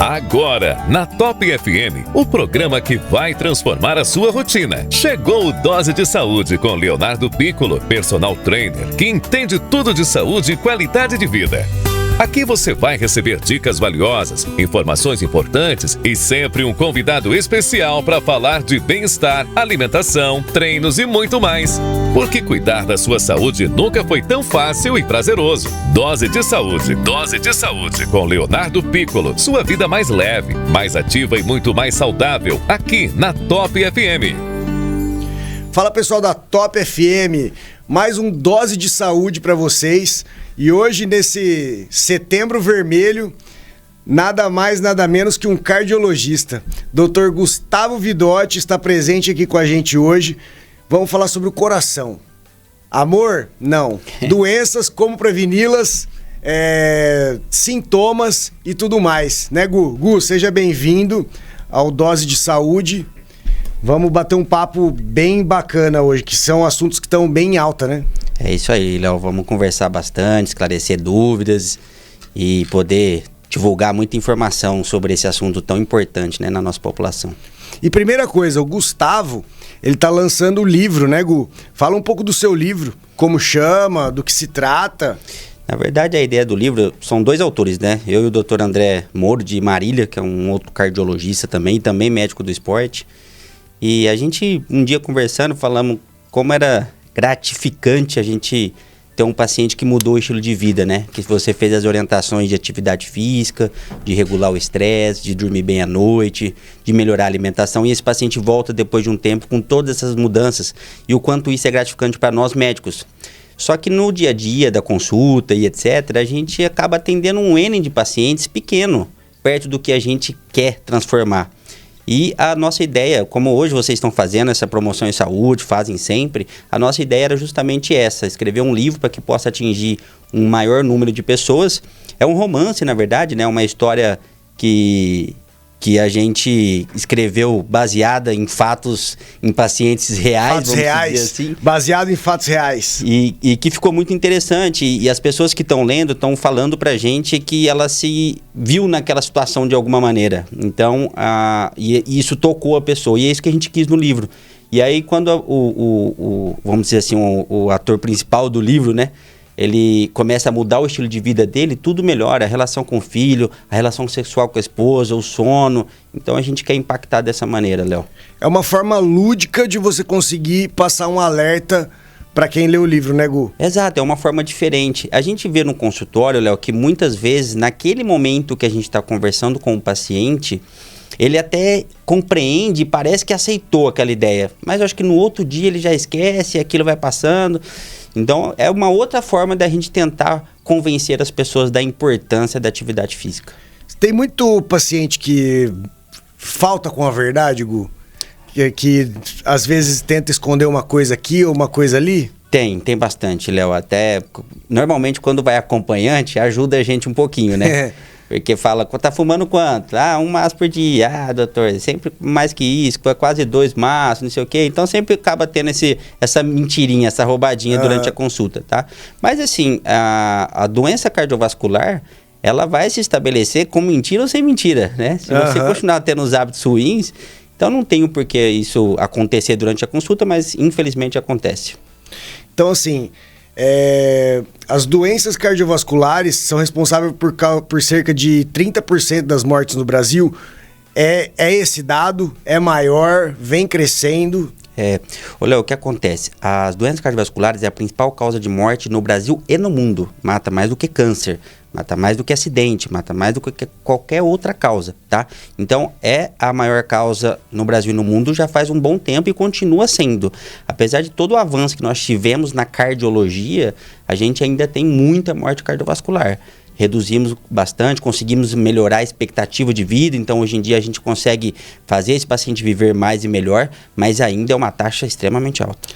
Agora, na Top FM, o programa que vai transformar a sua rotina. Chegou o Dose de Saúde com Leonardo Piccolo, personal trainer, que entende tudo de saúde e qualidade de vida. Aqui você vai receber dicas valiosas, informações importantes e sempre um convidado especial para falar de bem-estar, alimentação, treinos e muito mais. Porque cuidar da sua saúde nunca foi tão fácil e prazeroso. Dose de Saúde. Dose de Saúde com Leonardo Piccolo. Sua vida mais leve, mais ativa e muito mais saudável. Aqui na Top FM. Fala, pessoal da Top FM. Mais um Dose de Saúde para vocês. E hoje, nesse Setembro Vermelho, nada mais, nada menos que um cardiologista. Dr. Gustavo Vidotti está presente aqui com a gente hoje. Vamos falar sobre o coração. Amor? Não. Doenças, como preveni-las, sintomas e tudo mais. Né, Gu? Gu, seja bem-vindo ao Dose de Saúde. Vamos bater um papo bem bacana hoje, que são assuntos que estão bem em alta, né? É isso aí, Léo. Vamos conversar bastante, esclarecer dúvidas e poder divulgar muita informação sobre esse assunto tão importante, né, na nossa população. E primeira coisa, o Gustavo, ele tá lançando o livro, né, Gu? Fala um pouco do seu livro, como chama, do que se trata. Na verdade, a ideia do livro, são dois autores, né? Eu e o Dr. André Moro, de Marília, que é um outro cardiologista também médico do esporte. E a gente, um dia conversando, falamos como era gratificante a gente ter um paciente que mudou o estilo de vida, né? Que você fez as orientações de atividade física, de regular o estresse, de dormir bem à noite, de melhorar a alimentação. E esse paciente volta depois de um tempo com todas essas mudanças. E o quanto isso é gratificante para nós médicos. Só que no dia a dia da consulta e etc., a gente acaba atendendo um N de pacientes pequeno, perto do que a gente quer transformar. E a nossa ideia, como hoje vocês estão fazendo essa promoção em saúde, fazem sempre, a nossa ideia era justamente essa, escrever um livro para que possa atingir um maior número de pessoas. É um romance, na verdade, né? Uma história que a gente escreveu baseada em fatos, em pacientes reais, fatos reais, assim. Baseado em fatos reais. E que ficou muito interessante. E as pessoas que estão lendo estão falando pra gente que ela se viu naquela situação de alguma maneira. Então, e isso tocou a pessoa. E é isso que a gente quis no livro. E aí, quando vamos dizer assim, o ator principal do livro, né? Ele começa a mudar o estilo de vida dele, tudo melhora, a relação com o filho, a relação sexual com a esposa, o sono. Então a gente quer impactar dessa maneira, Léo. É uma forma lúdica de você conseguir passar um alerta para quem lê o livro, né, Gu? Exato, é uma forma diferente. A gente vê no consultório, Léo, que muitas vezes, naquele momento que a gente está conversando com o paciente, ele até compreende e parece que aceitou aquela ideia. Mas eu acho que no outro dia ele já esquece e aquilo vai passando. Então, é uma outra forma da gente tentar convencer as pessoas da importância da atividade física. Tem muito paciente que falta com a verdade, Gu? Que às vezes tenta esconder uma coisa aqui ou uma coisa ali? Tem bastante, Léo. Até, normalmente, quando vai acompanhante, ajuda a gente um pouquinho, né? Porque fala, tá fumando quanto? Um maço por dia. Doutor, sempre mais que isso, quase 2 maços, não sei o quê. Então, sempre acaba tendo essa mentirinha, essa roubadinha durante a consulta, tá? Mas, assim, a doença cardiovascular, ela vai se estabelecer com mentira ou sem mentira, né? Se você continuar tendo os hábitos ruins, então não tem o porquê isso acontecer durante a consulta, mas, infelizmente, acontece. Então, assim... as doenças cardiovasculares são responsáveis por cerca de 30% das mortes no Brasil. É esse dado? É maior? Vem crescendo? Léo, o que acontece? As doenças cardiovasculares é a principal causa de morte no Brasil e no mundo. Mata mais do que câncer, mata mais do que acidente, mata mais do que qualquer outra causa, tá? Então, é a maior causa no Brasil e no mundo já faz um bom tempo e continua sendo. Apesar de todo o avanço que nós tivemos na cardiologia, a gente ainda tem muita morte cardiovascular. Reduzimos bastante, conseguimos melhorar a expectativa de vida, então hoje em dia a gente consegue fazer esse paciente viver mais e melhor, mas ainda é uma taxa extremamente alta.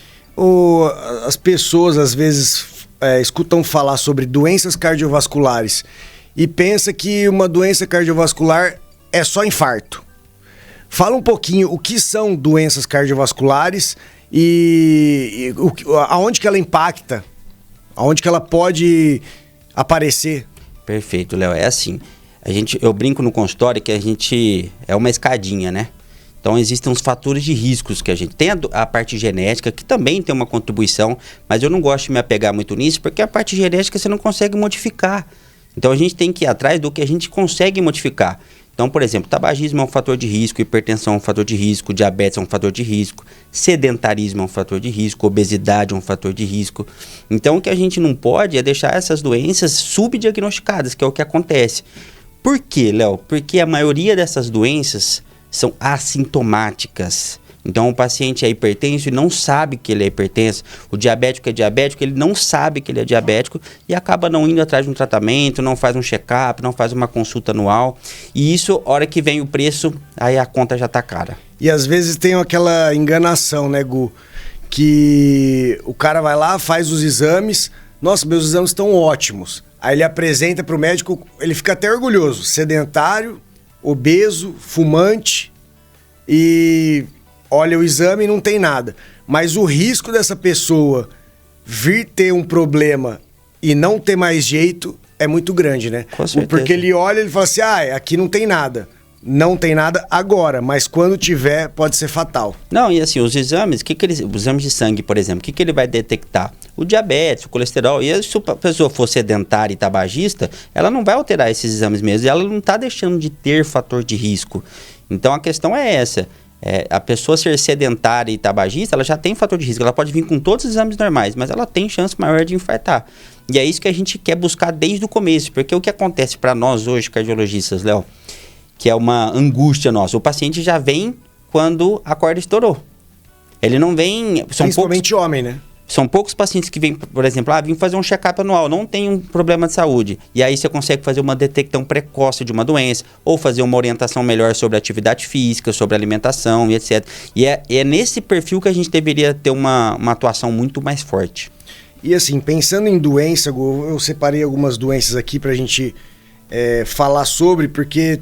As pessoas às vezes escutam falar sobre doenças cardiovasculares e pensam que uma doença cardiovascular é só infarto. Fala um pouquinho o que são doenças cardiovasculares e aonde que ela impacta, aonde que ela pode aparecer. Perfeito, Léo. É assim, Eu brinco no consultório que a gente é uma escadinha, né? Então existem uns fatores de riscos que a gente tem, a parte genética, que também tem uma contribuição, mas eu não gosto de me apegar muito nisso, porque a parte genética você não consegue modificar. Então a gente tem que ir atrás do que a gente consegue modificar. Então, por exemplo, tabagismo é um fator de risco, hipertensão é um fator de risco, diabetes é um fator de risco, sedentarismo é um fator de risco, obesidade é um fator de risco. Então o que a gente não pode é deixar essas doenças subdiagnosticadas, que é o que acontece. Por quê, Léo? Porque a maioria dessas doenças são assintomáticas. Então o paciente é hipertenso e não sabe que ele é hipertenso. O diabético é diabético, ele não sabe que ele é diabético e acaba não indo atrás de um tratamento, não faz um check-up, não faz uma consulta anual. E isso, hora que vem o preço, aí a conta já tá cara. E às vezes tem aquela enganação, né, Gu? Que o cara vai lá, faz os exames. Nossa, meus exames estão ótimos. Aí ele apresenta pro médico, ele fica até orgulhoso. Sedentário, obeso, fumante e olha o exame e não tem nada. Mas o risco dessa pessoa vir ter um problema e não ter mais jeito é muito grande, né? Com certeza. Porque ele olha e ele fala assim, aqui não tem nada. Não tem nada agora, mas quando tiver, pode ser fatal. Não, e assim, os exames, os exames de sangue, por exemplo, o que ele vai detectar? O diabetes, o colesterol. E se a pessoa for sedentária e tabagista, ela não vai alterar esses exames mesmo. E ela não está deixando de ter fator de risco. Então a questão é essa. A pessoa ser sedentária e tabagista, ela já tem fator de risco. Ela pode vir com todos os exames normais, mas ela tem chance maior de infartar. E é isso que a gente quer buscar desde o começo. Porque o que acontece para nós hoje, cardiologistas, Léo, que é uma angústia nossa. O paciente já vem quando a corda estourou. Ele não vem... Principalmente homem, né? São poucos pacientes que vêm, por exemplo, vim fazer um check-up anual, não tem um problema de saúde. E aí você consegue fazer uma detecção precoce de uma doença, ou fazer uma orientação melhor sobre atividade física, sobre alimentação e etc. E é nesse perfil que a gente deveria ter uma atuação muito mais forte. E assim, pensando em doença, eu separei algumas doenças aqui pra gente falar sobre, porque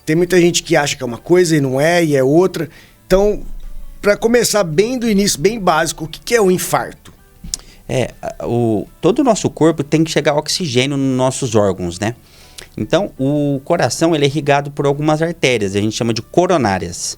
tem muita gente que acha que é uma coisa e não é, e é outra. Então, para começar bem do início, bem básico, o que é o infarto? Todo o nosso corpo tem que chegar oxigênio nos nossos órgãos, né? Então, o coração ele é irrigado por algumas artérias, a gente chama de coronárias.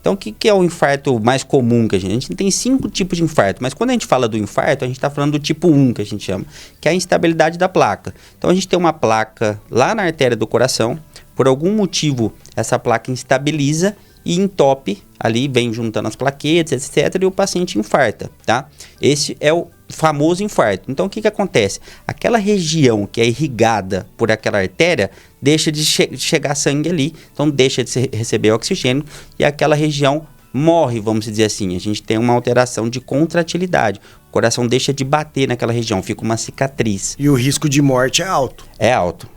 Então, o que é o infarto mais comum que a gente tem 5 tipos de infarto, mas quando a gente fala do infarto, a gente está falando do tipo 1, que a gente chama, que é a instabilidade da placa. Então, a gente tem uma placa lá na artéria do coração, por algum motivo, essa placa instabiliza e entope, ali vem juntando as plaquetas, etc., e o paciente infarta, tá? Esse é o famoso infarto. Então, o que acontece? Aquela região que é irrigada por aquela artéria, deixa de chegar sangue ali, então deixa de receber oxigênio, e aquela região morre, vamos dizer assim. A gente tem uma alteração de contratilidade. O coração deixa de bater naquela região, fica uma cicatriz. E o risco de morte é alto. É alto.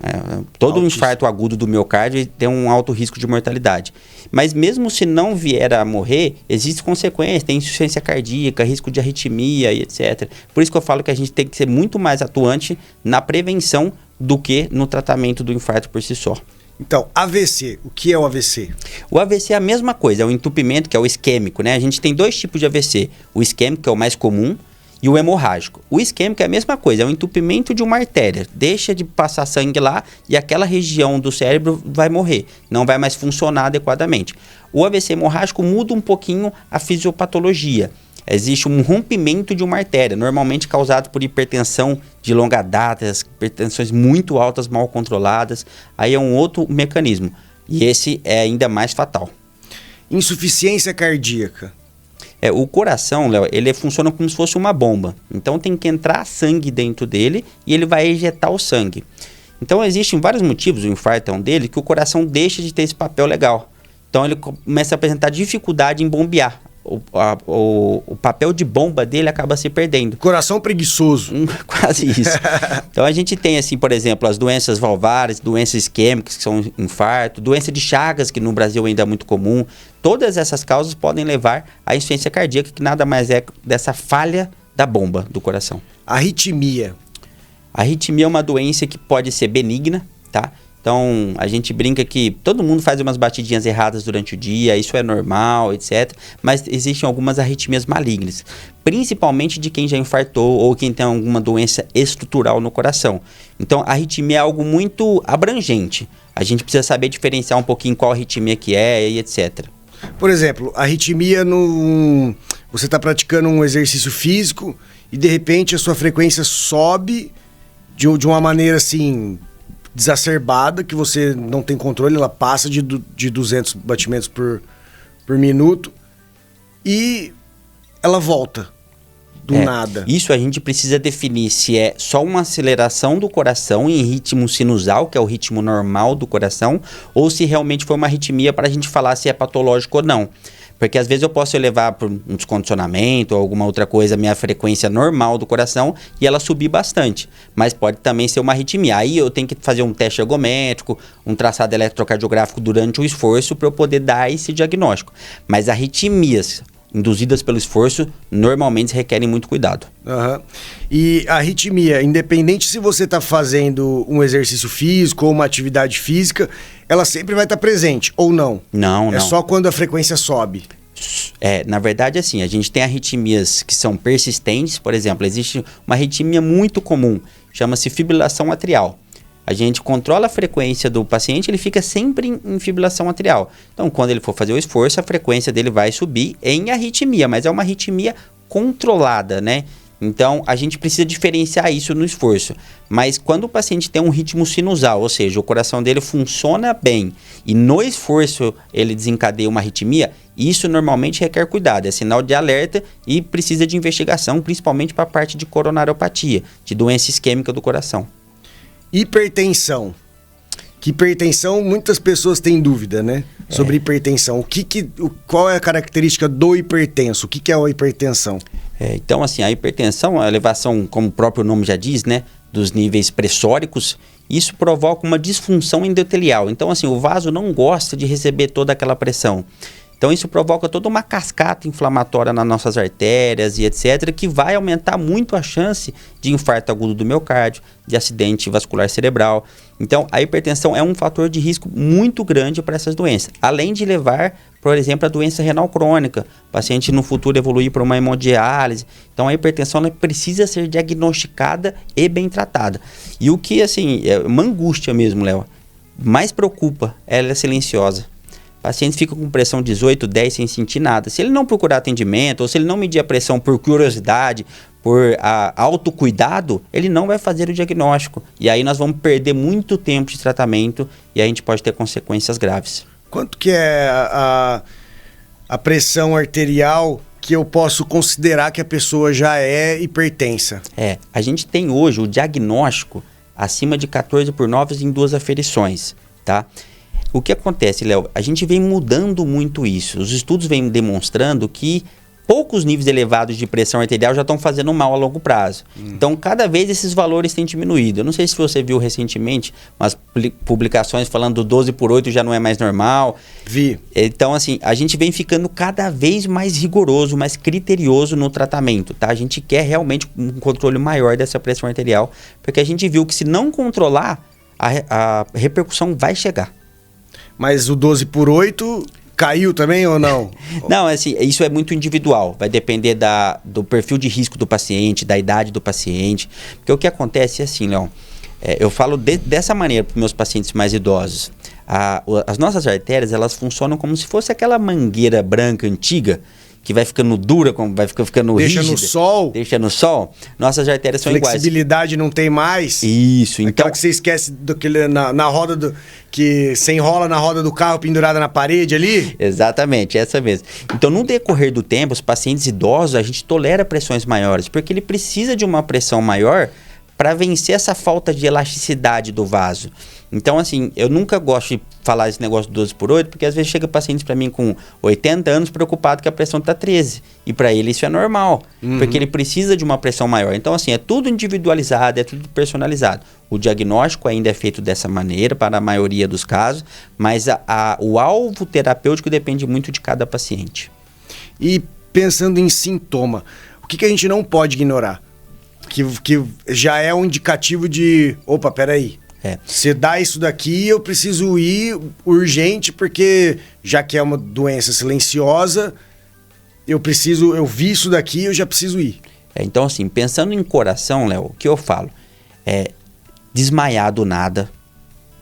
Todo infarto agudo do miocárdio tem um alto risco de mortalidade. Mas mesmo se não vier a morrer, existem consequências, tem insuficiência cardíaca, risco de arritmia e etc. Por isso que eu falo que a gente tem que ser muito mais atuante na prevenção do que no tratamento do infarto por si só. Então, AVC, o que é o AVC? O AVC é a mesma coisa, é o entupimento, que é o isquêmico, né? A gente tem 2 tipos de AVC, o isquêmico, que é o mais comum, e o hemorrágico. O isquêmico é a mesma coisa, é o entupimento de uma artéria, deixa de passar sangue lá e aquela região do cérebro vai morrer, não vai mais funcionar adequadamente. O AVC hemorrágico muda um pouquinho a fisiopatologia. Existe um rompimento de uma artéria, normalmente causado por hipertensão de longa data, hipertensões muito altas, mal controladas. Aí é um outro mecanismo. E esse é ainda mais fatal. Insuficiência cardíaca. O coração, Léo, ele funciona como se fosse uma bomba. Então tem que entrar sangue dentro dele e ele vai ejetar o sangue. Então existem vários motivos, o infarto é um deles, que o coração deixa de ter esse papel legal. Então ele começa a apresentar dificuldade em bombear. O papel de bomba dele acaba se perdendo. Coração preguiçoso. Quase isso. Então a gente tem, assim, por exemplo, as doenças valvares, doenças isquêmicas, que são infarto, doença de Chagas, que no Brasil ainda é muito comum. Todas essas causas podem levar à insuficiência cardíaca, que nada mais é dessa falha da bomba do coração. Arritmia. A arritmia é uma doença que pode ser benigna, tá? Então, a gente brinca que todo mundo faz umas batidinhas erradas durante o dia, isso é normal, etc. Mas existem algumas arritmias malignas, principalmente de quem já infartou ou quem tem alguma doença estrutural no coração. Então, a arritmia é algo muito abrangente. a gente precisa saber diferenciar um pouquinho qual arritmia que é e etc. Por exemplo, arritmia você está praticando um exercício físico e de repente a sua frequência sobe de uma maneira assim desacerbada, que você não tem controle, ela passa de 200 batimentos por minuto e ela volta do nada. Isso a gente precisa definir se é só uma aceleração do coração em ritmo sinusal, que é o ritmo normal do coração, ou se realmente foi uma arritmia para a gente falar se é patológico ou não. Porque às vezes eu posso elevar por um descondicionamento ou alguma outra coisa a minha frequência normal do coração e ela subir bastante. Mas pode também ser uma arritmia. Aí eu tenho que fazer um teste ergométrico, um traçado eletrocardiográfico durante o esforço para eu poder dar esse diagnóstico. Mas arritmias induzidas pelo esforço normalmente requerem muito cuidado. Uhum. E a arritmia, independente se você está fazendo um exercício físico ou uma atividade física, ela sempre vai estar presente, ou não? Não. É só quando a frequência sobe? Na verdade, assim, a gente tem arritmias que são persistentes. Por exemplo, existe uma arritmia muito comum, chama-se fibrilação atrial. A gente controla a frequência do paciente, ele fica sempre em fibrilação atrial. Então, quando ele for fazer o esforço, a frequência dele vai subir em arritmia, mas é uma arritmia controlada, né? Então, a gente precisa diferenciar isso no esforço. Mas quando o paciente tem um ritmo sinusal, ou seja, o coração dele funciona bem e no esforço ele desencadeia uma arritmia, isso normalmente requer cuidado, é sinal de alerta e precisa de investigação, principalmente para a parte de coronariopatia, de doença isquêmica do coração. Hipertensão. Que hipertensão, muitas pessoas têm dúvida, né? Sobre hipertensão. Qual é a característica do hipertenso? O que é a hipertensão? Então, assim, a hipertensão, a elevação, como o próprio nome já diz, né? Dos níveis pressóricos, isso provoca uma disfunção endotelial. Então, assim, o vaso não gosta de receber toda aquela pressão. Então, isso provoca toda uma cascata inflamatória nas nossas artérias e etc., que vai aumentar muito a chance de infarto agudo do miocárdio, de acidente vascular cerebral. Então, a hipertensão é um fator de risco muito grande para essas doenças, além de levar, por exemplo, a doença renal crônica. O paciente no futuro evoluir para uma hemodiálise. Então, a hipertensão ela precisa ser diagnosticada e bem tratada. E o que, assim, é uma angústia mesmo, Léo, mais preocupa, ela é silenciosa. O paciente fica com pressão 18, 10 sem sentir nada. Se ele não procurar atendimento, ou se ele não medir a pressão por curiosidade, por autocuidado, ele não vai fazer o diagnóstico. E aí nós vamos perder muito tempo de tratamento e a gente pode ter consequências graves. Quanto que é a pressão arterial que eu posso considerar que a pessoa já é hipertensa? A gente tem hoje o diagnóstico acima de 14/9 em 2 aferições, tá? O que acontece, Léo? A gente vem mudando muito isso. Os estudos vêm demonstrando que poucos níveis elevados de pressão arterial já estão fazendo mal a longo prazo. Então, cada vez esses valores têm diminuído. Eu não sei se você viu recentemente umas publicações falando do 12/8 já não é mais normal. Vi. Então, assim, a gente vem ficando cada vez mais rigoroso, mais criterioso no tratamento, tá? A gente quer realmente um controle maior dessa pressão arterial, porque a gente viu que se não controlar, a repercussão vai chegar. Mas o 12/8 caiu também ou não? Não, assim, isso é muito individual. Vai depender do perfil de risco do paciente, da idade do paciente. Porque o que acontece é assim, Leon, eu falo dessa maneira para os meus pacientes mais idosos. As nossas artérias, elas funcionam como se fosse aquela mangueira branca antiga, que vai ficando dura, vai ficando rígida. Deixa no sol. Nossas artérias são iguais. Flexibilidade não tem mais. Isso, então... Aquela que você esquece na roda que você enrola na roda do carro pendurada na parede ali. Exatamente, essa mesmo. Então, no decorrer do tempo, os pacientes idosos, a gente tolera pressões maiores, porque ele precisa de uma pressão maior para vencer essa falta de elasticidade do vaso. Então, assim, eu nunca gosto de falar esse negócio do 12/8, porque às vezes chega pacientes para mim com 80 anos preocupado que a pressão está 13. E para ele isso é normal, porque ele precisa de uma pressão maior. Então, assim, é tudo individualizado, é tudo personalizado. O diagnóstico ainda é feito dessa maneira para a maioria dos casos, mas o alvo terapêutico depende muito de cada paciente. E pensando em sintoma, o que a gente não pode ignorar? Que já é um indicativo de... Opa, peraí. Se dá isso daqui, eu preciso ir urgente, porque já que é uma doença silenciosa, eu vi isso daqui, eu já preciso ir. Então, assim, pensando em coração, Léo, o que eu falo? Desmaiar do nada,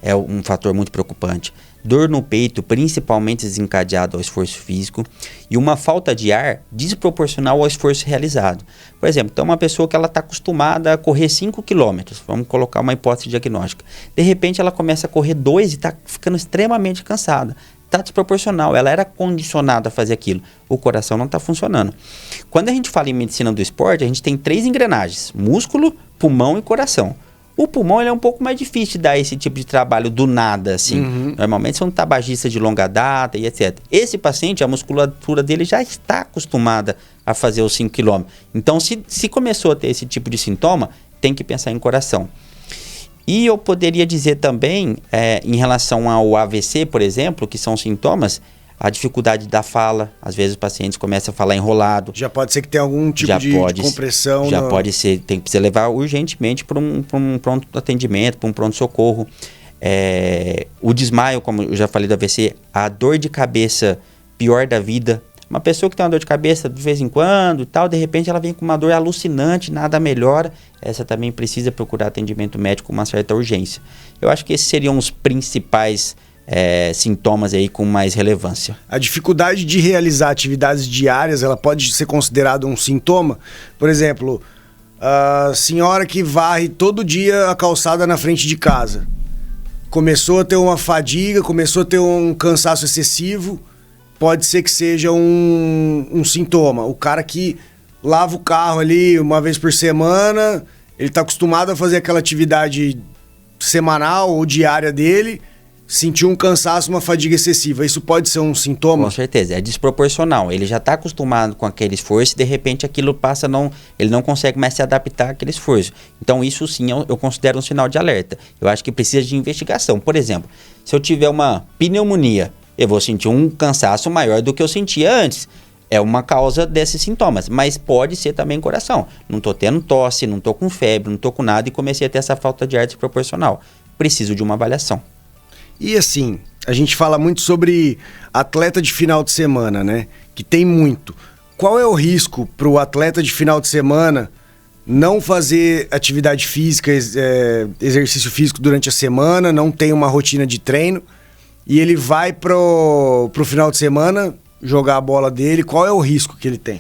é um fator muito preocupante. Dor no peito, principalmente desencadeado ao esforço físico, e uma falta de ar desproporcional ao esforço realizado. Por exemplo, então uma pessoa que ela está acostumada a correr 5 km, vamos colocar uma hipótese diagnóstica. De repente ela começa a correr 2 e está ficando extremamente cansada. Está desproporcional, ela era condicionada a fazer aquilo. O coração não está funcionando. Quando a gente fala em medicina do esporte, a gente tem 3 engrenagens: músculo, pulmão e coração. O pulmão ele é um pouco mais difícil de dar esse tipo de trabalho do nada, assim. Normalmente são tabagistas de longa data e etc. Esse paciente, a musculatura dele já está acostumada a fazer os 5 km. Então, se começou a ter esse tipo de sintoma, tem que pensar em coração. E eu poderia dizer também, em relação ao AVC, por exemplo, que são sintomas, a dificuldade da fala. Às vezes os pacientes começam a falar enrolado. Já pode ser que tenha algum tipo de compressão. Já pode ser, precisa levar urgentemente para um pronto atendimento, para um pronto-socorro. O desmaio, como eu já falei do AVC, a dor de cabeça pior da vida. Uma pessoa que tem uma dor de cabeça de vez em quando e tal, de repente ela vem com uma dor alucinante, nada melhora. Essa também precisa procurar atendimento médico com uma certa urgência. Eu acho que esses seriam os principais sintomas aí com mais relevância. A dificuldade de realizar atividades diárias, ela pode ser considerada um sintoma? Por exemplo, a senhora que varre todo dia a calçada na frente de casa, começou a ter uma fadiga, começou a ter um cansaço excessivo, pode ser que seja um sintoma. O cara que lava o carro ali uma vez por semana, ele está acostumado a fazer aquela atividade semanal ou diária dele, sentiu um cansaço, uma fadiga excessiva. Isso pode ser um sintoma? Com certeza, é desproporcional. Ele já está acostumado com aquele esforço e de repente aquilo passa, ele não consegue mais se adaptar àquele esforço. Então isso sim eu considero um sinal de alerta. Eu acho que precisa de investigação. Por exemplo, se eu tiver uma pneumonia, eu vou sentir um cansaço maior do que eu sentia antes. É uma causa desses sintomas, mas pode ser também coração. Não estou tendo tosse, não estou com febre, não estou com nada e comecei a ter essa falta de ar desproporcional. Preciso de uma avaliação. E assim, a gente fala muito sobre atleta de final de semana, né? Que tem muito. Qual é o risco para o atleta de final de semana não fazer atividade física, exercício físico durante a semana, não tem uma rotina de treino e ele vai pro final de semana jogar a bola dele? Qual é o risco que ele tem?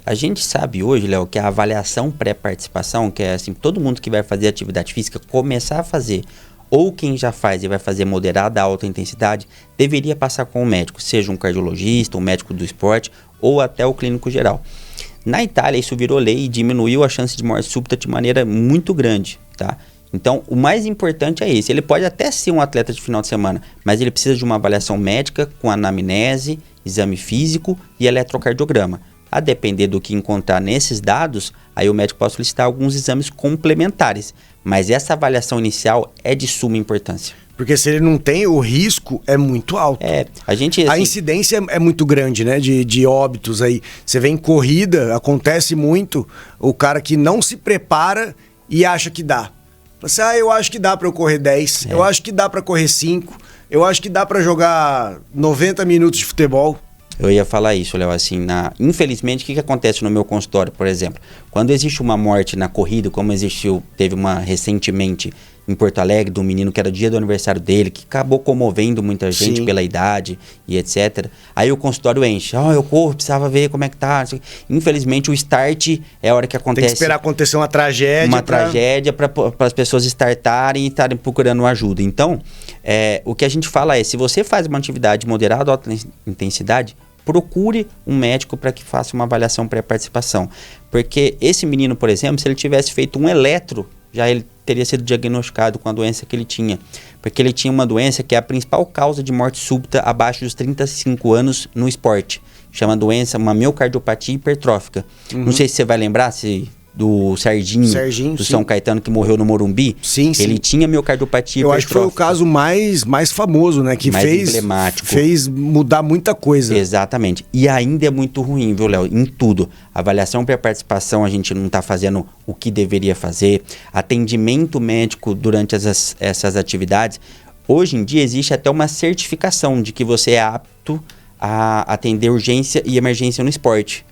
A gente sabe hoje, Léo, que a avaliação pré-participação, que é assim, todo mundo que vai fazer atividade física começar a fazer, ou quem já faz e vai fazer moderada a alta intensidade, deveria passar com o médico, seja um cardiologista, um médico do esporte ou até o clínico geral. Na Itália isso virou lei e diminuiu a chance de morte súbita de maneira muito grande, tá? Então o mais importante é esse, ele pode até ser um atleta de final de semana, mas ele precisa de uma avaliação médica com anamnese, exame físico e eletrocardiograma. A depender do que encontrar nesses dados, aí o médico pode solicitar alguns exames complementares. Mas essa avaliação inicial é de suma importância. Porque se ele não tem, o risco é muito alto. A incidência é muito grande, né? De óbitos aí. Você vê em corrida, acontece muito, o cara que não se prepara e acha que dá. Você, eu acho que dá para eu correr 10, eu acho que dá para correr 5, eu acho que dá para jogar 90 minutos de futebol. Eu ia falar isso, Léo, assim, infelizmente, o que acontece no meu consultório, por exemplo? Quando existe uma morte na corrida, como teve uma recentemente em Porto Alegre, de um menino que era dia do aniversário dele, que acabou comovendo muita gente pela idade e etc. Aí o consultório enche, eu corro, precisava ver como é que tá. Infelizmente, o start é a hora que acontece. Tem que esperar acontecer uma tragédia. Uma tragédia para as pessoas startarem e estarem procurando ajuda. Então, o que a gente fala se você faz uma atividade moderada ou alta intensidade, procure um médico para que faça uma avaliação pré-participação. Porque esse menino, por exemplo, se ele tivesse feito um eletro, já ele teria sido diagnosticado com a doença que ele tinha. Porque ele tinha uma doença que é a principal causa de morte súbita abaixo dos 35 anos no esporte. Chama doença, uma miocardiopatia hipertrófica. Não sei se você vai lembrar, do Serginho do São Caetano, que morreu no Morumbi. Ele tinha miocardiopatia hipertrófica. Eu acho que foi o caso mais famoso, né? Que mais fez, emblemático. Fez mudar muita coisa. Exatamente. E ainda é muito ruim, viu, Léo? Em tudo. Avaliação pré-participação, a gente não está fazendo o que deveria fazer. Atendimento médico durante essas atividades. Hoje em dia existe até uma certificação de que você é apto a atender urgência e emergência no esporte.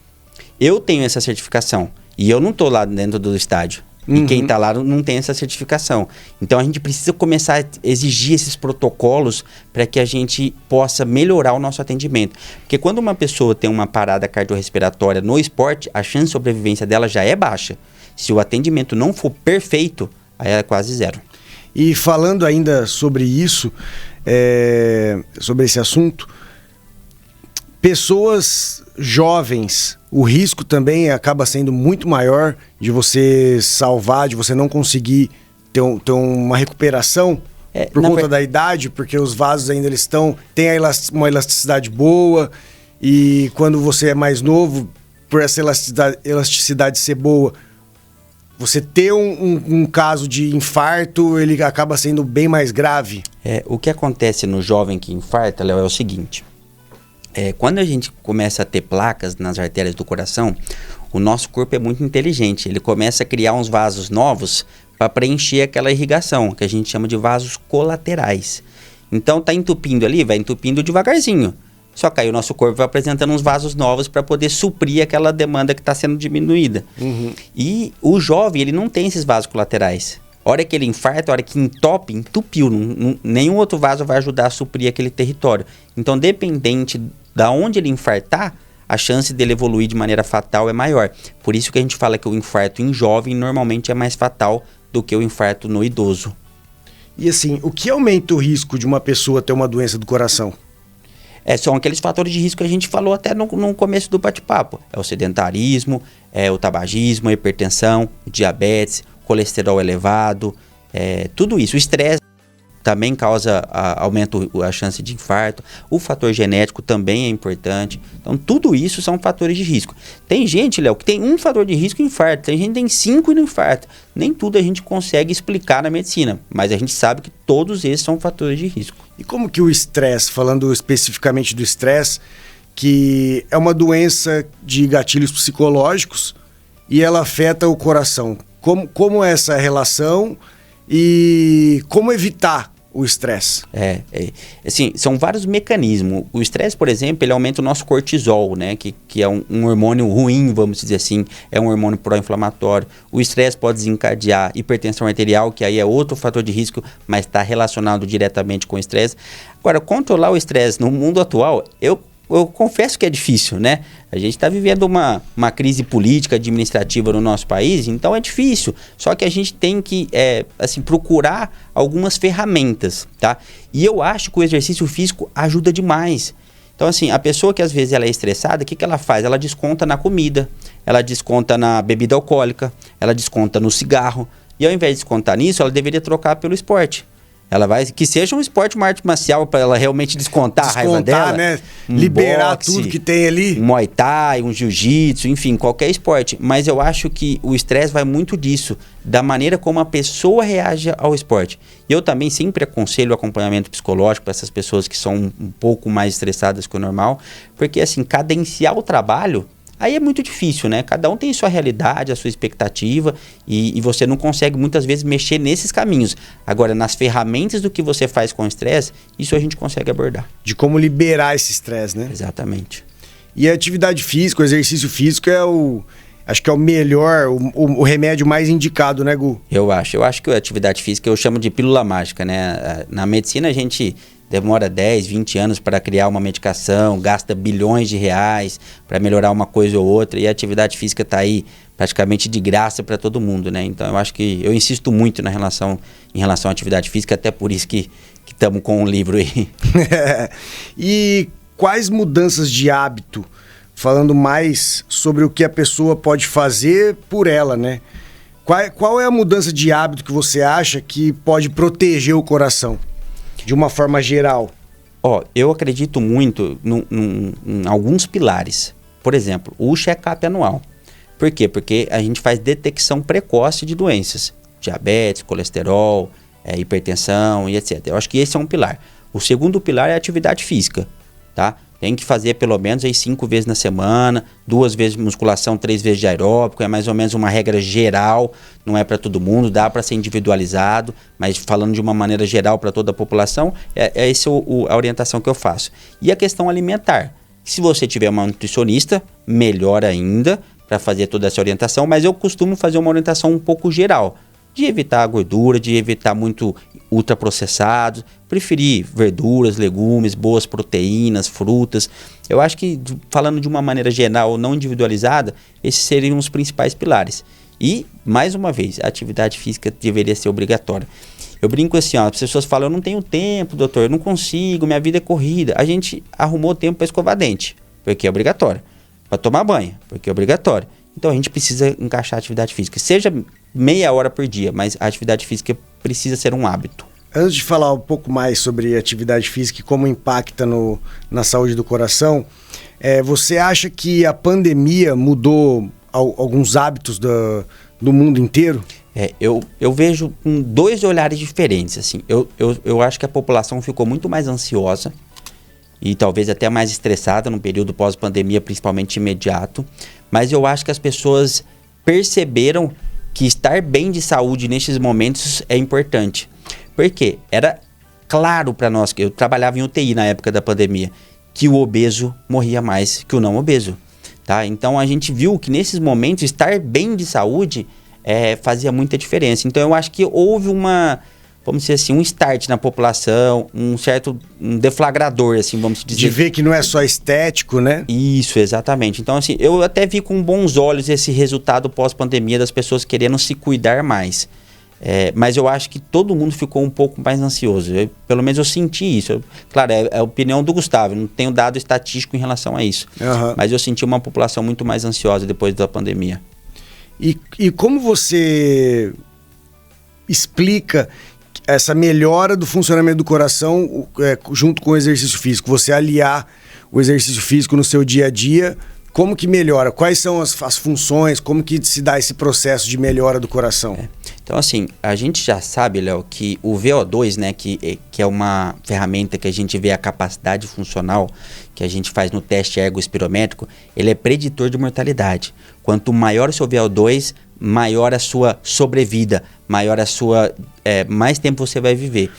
Eu tenho essa certificação. E eu não estou lá dentro do estádio. E quem está lá não tem essa certificação. Então a gente precisa começar a exigir esses protocolos para que a gente possa melhorar o nosso atendimento. Porque quando uma pessoa tem uma parada cardiorrespiratória no esporte, a chance de sobrevivência dela já é baixa. Se o atendimento não for perfeito, aí é quase zero. E falando ainda sobre isso, sobre esse assunto, pessoas jovens, o risco também acaba sendo muito maior de você salvar, de você não conseguir ter uma recuperação por conta da idade, porque os vasos ainda têm uma elasticidade boa, e quando você é mais novo, por essa elasticidade ser boa, você ter um caso de infarto, ele acaba sendo bem mais grave. O que acontece no jovem que infarta, Léo, é o seguinte. Quando a gente começa a ter placas nas artérias do coração, o nosso corpo é muito inteligente. Ele começa a criar uns vasos novos para preencher aquela irrigação, que a gente chama de vasos colaterais. Então tá entupindo ali, vai entupindo devagarzinho. Só que aí o nosso corpo vai apresentando uns vasos novos para poder suprir aquela demanda que está sendo diminuída. E o jovem, ele não tem esses vasos colaterais. A hora que ele infarta, a hora que entupiu, nenhum outro vaso vai ajudar a suprir aquele território. Então, dependente da onde ele infartar, a chance dele evoluir de maneira fatal é maior. Por isso que a gente fala que o infarto em jovem normalmente é mais fatal do que o infarto no idoso. E assim, o que aumenta o risco de uma pessoa ter uma doença do coração? São aqueles fatores de risco que a gente falou até no começo do bate-papo. É o sedentarismo, o tabagismo, a hipertensão, o diabetes, colesterol elevado, tudo isso. O estresse também aumenta a chance de infarto. O fator genético também é importante. Então, tudo isso são fatores de risco. Tem gente, Léo, que tem um fator de risco e infarto. Tem gente que tem 5 e não infarta. Nem tudo a gente consegue explicar na medicina, mas a gente sabe que todos esses são fatores de risco. E como que o estresse, falando especificamente do estresse, que é uma doença de gatilhos psicológicos e ela afeta o coração? Como é essa relação e como evitar o estresse? Assim, são vários mecanismos. O estresse, por exemplo, ele aumenta o nosso cortisol, né? Que é um hormônio ruim, vamos dizer assim, é um hormônio pró-inflamatório. O estresse pode desencadear hipertensão arterial, que aí é outro fator de risco, mas está relacionado diretamente com o estresse. Agora, controlar o estresse no mundo atual, eu confesso que é difícil, né? A gente está vivendo uma crise política, administrativa no nosso país, então é difícil. Só que a gente tem que procurar algumas ferramentas, tá? E eu acho que o exercício físico ajuda demais. Então, assim, a pessoa que às vezes ela é estressada, o que ela faz? Ela desconta na comida, ela desconta na bebida alcoólica, ela desconta no cigarro. E ao invés de descontar nisso, ela deveria trocar pelo esporte. Ela vai, que seja um esporte, uma arte marcial, para ela realmente descontar a raiva dela. Né? Liberar boxe, tudo que tem ali. Um Muay Thai, um Jiu-Jitsu, enfim, qualquer esporte. Mas eu acho que o estresse vai muito disso, da maneira como a pessoa reage ao esporte. E eu também sempre aconselho o acompanhamento psicológico para essas pessoas que são um pouco mais estressadas que o normal, porque assim, cadenciar o trabalho, aí é muito difícil, né? Cada um tem sua realidade, a sua expectativa e você não consegue muitas vezes mexer nesses caminhos. Agora, nas ferramentas do que você faz com o estresse, isso a gente consegue abordar. De como liberar esse estresse, né? Exatamente. E a atividade física, o exercício físico acho que é o melhor, o remédio mais indicado, né, Gu? Eu acho que a atividade física eu chamo de pílula mágica, né? Na medicina a gente demora 10, 20 anos para criar uma medicação, gasta bilhões de reais para melhorar uma coisa ou outra, e a atividade física está aí praticamente de graça para todo mundo, né? Então eu acho que eu insisto muito em relação à atividade física, até por isso que estamos com um livro aí. E quais mudanças de hábito, falando mais sobre o que a pessoa pode fazer por ela, né? Qual é a mudança de hábito que você acha que pode proteger o coração? De uma forma geral. Eu acredito muito em alguns pilares. Por exemplo, o check-up anual. Por quê? Porque a gente faz detecção precoce de doenças. Diabetes, colesterol, hipertensão e etc. Eu acho que esse é um pilar. O segundo pilar é a atividade física, tá? Tem que fazer pelo menos 5 vezes na semana, 2 vezes de musculação, 3 vezes de aeróbico, é mais ou menos uma regra geral, não é para todo mundo, dá para ser individualizado, mas falando de uma maneira geral para toda a população, essa a orientação que eu faço. E a questão alimentar, se você tiver uma nutricionista, melhor ainda, para fazer toda essa orientação, mas eu costumo fazer uma orientação um pouco geral, de evitar a gordura, de evitar muito ultraprocessados, preferir verduras, legumes, boas proteínas, frutas. Eu acho que, falando de uma maneira geral, não individualizada, esses seriam os principais pilares. E, mais uma vez, a atividade física deveria ser obrigatória. Eu brinco assim, ó, as pessoas falam, eu não tenho tempo, doutor, eu não consigo, minha vida é corrida. A gente arrumou tempo para escovar dente, porque é obrigatório. Para tomar banho, porque é obrigatório. Então a gente precisa encaixar a atividade física. Seja meia hora por dia, mas a atividade física precisa ser um hábito. Antes de falar um pouco mais sobre atividade física e como impacta na saúde do coração, você acha que a pandemia mudou alguns hábitos do mundo inteiro? Eu vejo com dois olhares diferentes. Assim. Eu acho que a população ficou muito mais ansiosa e talvez até mais estressada no período pós-pandemia, principalmente imediato. Mas eu acho que as pessoas perceberam que estar bem de saúde nesses momentos é importante. Por quê? Era claro para nós, que eu trabalhava em UTI na época da pandemia, que o obeso morria mais que o não obeso. Tá? Então a gente viu que nesses momentos estar bem de saúde fazia muita diferença. Então eu acho que houve vamos dizer assim, um start na população, um deflagrador, assim, vamos dizer. De ver que não é só estético, né? Isso, exatamente. Então, assim, eu até vi com bons olhos esse resultado pós-pandemia das pessoas querendo se cuidar mais. Mas eu acho que todo mundo ficou um pouco mais ansioso. Pelo menos eu senti isso. Claro, é a opinião do Gustavo, não tenho dado estatístico em relação a isso. Uhum. Mas eu senti uma população muito mais ansiosa depois da pandemia. E como você explica essa melhora do funcionamento do coração junto com o exercício físico? Você aliar o exercício físico no seu dia a dia, como que melhora? Quais são as funções? Como que se dá esse processo de melhora do coração? Então, assim, a gente já sabe, Léo, que o VO2, né, que é uma ferramenta que a gente vê a capacidade funcional, que a gente faz no teste ergospirométrico, ele é preditor de mortalidade. Quanto maior o seu VO2, maior a sua sobrevida, maior a sua... mais tempo você vai viver.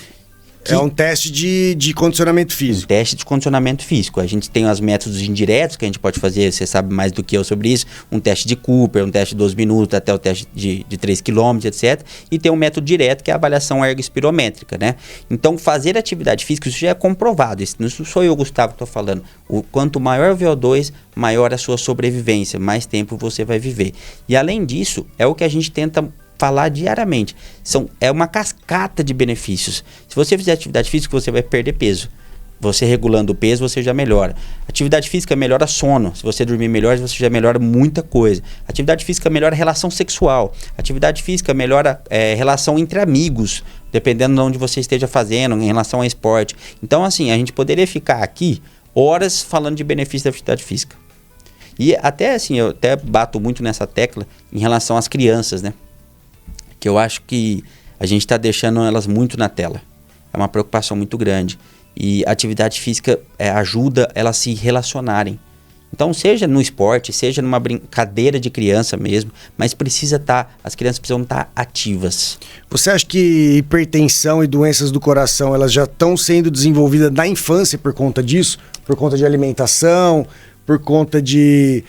É um teste de condicionamento físico. Um teste de condicionamento físico. A gente tem os métodos indiretos que a gente pode fazer, você sabe mais do que eu sobre isso. Um teste de Cooper, um teste de 12 minutos, até o teste de 3 km, etc. E tem um método direto que é a avaliação ergospirométrica, né? Então, fazer atividade física, isso já é comprovado. Isso não sou eu, Gustavo, que estou falando. Quanto maior o VO2, maior a sua sobrevivência, mais tempo você vai viver. E além disso, é o que a gente tenta falar diariamente. É uma cascata de benefícios. Se você fizer atividade física, você vai perder peso. Você regulando o peso, você já melhora. Atividade física melhora sono. Se você dormir melhor, você já melhora muita coisa. Atividade física melhora a relação sexual. Atividade física melhora relação entre amigos, dependendo de onde você esteja fazendo, em relação ao esporte. Então, assim, a gente poderia ficar aqui horas falando de benefícios da atividade física. E até, assim, eu até bato muito nessa tecla em relação às crianças, né? Que eu acho que a gente está deixando elas muito na tela. É uma preocupação muito grande. E a atividade física ajuda elas a se relacionarem. Então, seja no esporte, seja numa brincadeira de criança mesmo, mas as crianças precisam estar ativas. Você acha que hipertensão e doenças do coração, elas já estão sendo desenvolvidas na infância por conta disso? Por conta de alimentação, por conta de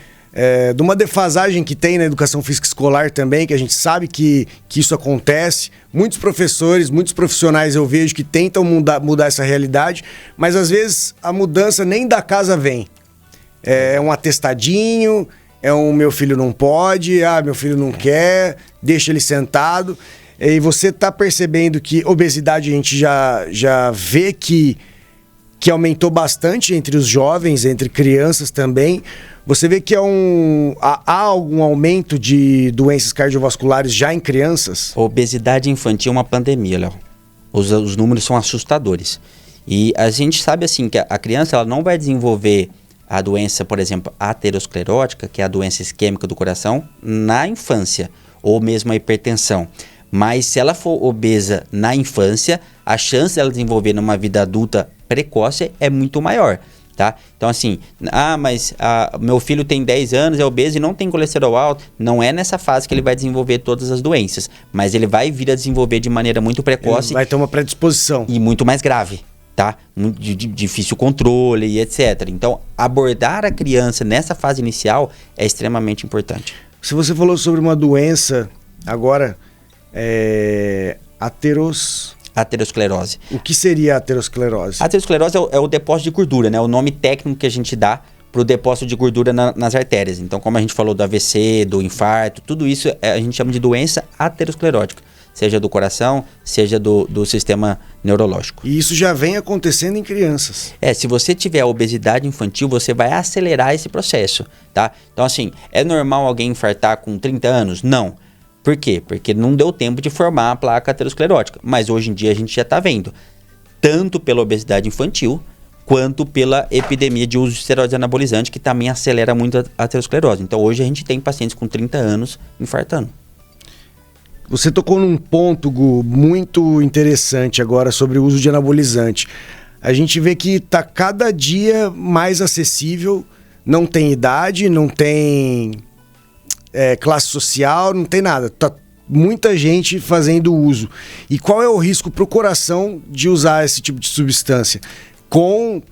uma defasagem que tem na educação física escolar também, que a gente sabe que isso acontece. Muitos professores, muitos profissionais eu vejo que tentam mudar essa realidade, mas às vezes a mudança nem da casa vem. É um atestadinho, meu filho não pode, meu filho não quer, deixa ele sentado. E você está percebendo que obesidade a gente já vê que aumentou bastante entre os jovens, entre crianças também. Você vê que há algum aumento de doenças cardiovasculares já em crianças? A obesidade infantil é uma pandemia, Léo. Os números são assustadores. E a gente sabe assim que a criança ela não vai desenvolver a doença, por exemplo, aterosclerótica, que é a doença isquêmica do coração, na infância, ou mesmo a hipertensão. Mas se ela for obesa na infância, a chance dela desenvolver numa vida adulta precoce é muito maior. Tá? Então assim, mas meu filho tem 10 anos, é obeso e não tem colesterol alto. Não é nessa fase que ele vai desenvolver todas as doenças, mas ele vai vir a desenvolver de maneira muito precoce. Ele vai ter uma predisposição. E muito mais grave. tá? Muito difícil controle e etc. Então, abordar a criança nessa fase inicial é extremamente importante. Se você falou sobre uma doença agora, Aterosclerose. O que seria a aterosclerose? A aterosclerose é o depósito de gordura, né? O nome técnico que a gente dá para o depósito de gordura nas artérias. Então, como a gente falou do AVC, do infarto, tudo isso a gente chama de doença aterosclerótica. Seja do coração, seja do sistema neurológico. E isso já vem acontecendo em crianças. Se você tiver obesidade infantil, você vai acelerar esse processo, tá? Então, assim, é normal alguém infartar com 30 anos? Não. Por quê? Porque não deu tempo de formar a placa aterosclerótica. Mas hoje em dia a gente já está vendo, tanto pela obesidade infantil, quanto pela epidemia de uso de esteroides anabolizantes, que também acelera muito a aterosclerose. Então, hoje a gente tem pacientes com 30 anos infartando. Você tocou num ponto, Gu, muito interessante agora sobre o uso de anabolizante. A gente vê que está cada dia mais acessível, não tem idade, não tem classe social, não tem nada. Tá muita gente fazendo uso. E qual é o risco para o coração de usar esse tipo de substância? Com